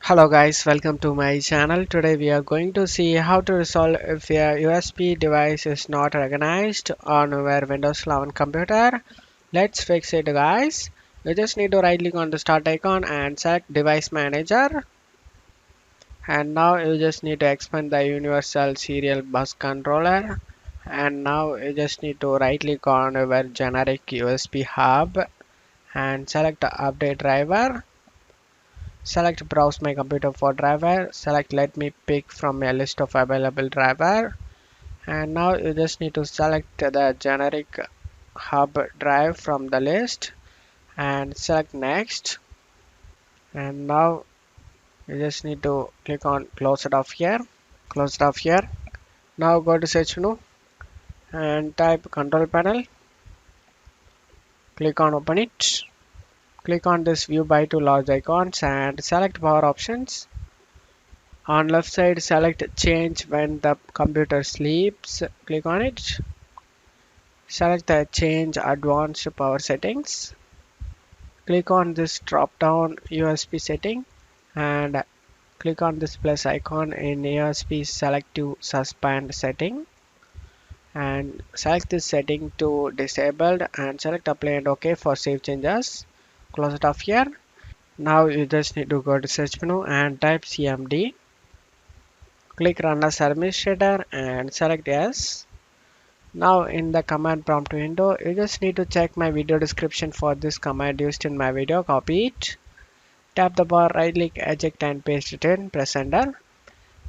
Hello guys, welcome to my channel. Today we are going to see how to resolve if your USB device is not recognized on your Windows 11 computer. Let's fix it guys. You just need to right click on the start icon and select device manager. And now you just need to expand the universal serial bus controller. And now you just need to right click on your generic USB hub and select the update driver. Select browse my computer for driver. Select let me pick from a list of available driver. And now you just need to select the generic hub drive from the list and select next. And now you just need to click on close it off here. Close it off here. Now go to search menu and type control panel. Click on open it. Click on this view by two large icons and select power options. On left side select change when the computer sleeps. Click on it. Select the change advanced power settings. Click on this drop down USB setting and click on this plus icon in USB selective suspend setting and select this setting to disabled and select apply and OK for save changes. Close it off here. Now you just need to go to search menu and type cmd. Click run as administrator and select yes. Now in the command prompt window, you just need to check my video description for this command used in my video. Copy it. Tap the bar, right click, eject and paste it in. Press enter.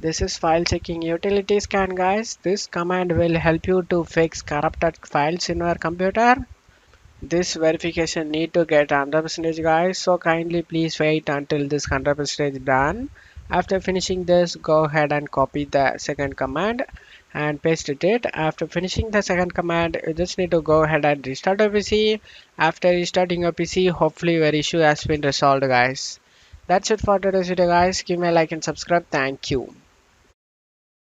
This is file checking utility scan guys. This command will help you to fix corrupted files in your computer. This verification need to get 100% guys, so kindly please wait until this 100% done. After finishing this, go ahead and copy the second command and paste it. After finishing the second command, you just need to go ahead and restart your PC. After restarting your PC, hopefully your issue has been resolved guys. That's it for today's video guys. Give me a like and subscribe. Thank you.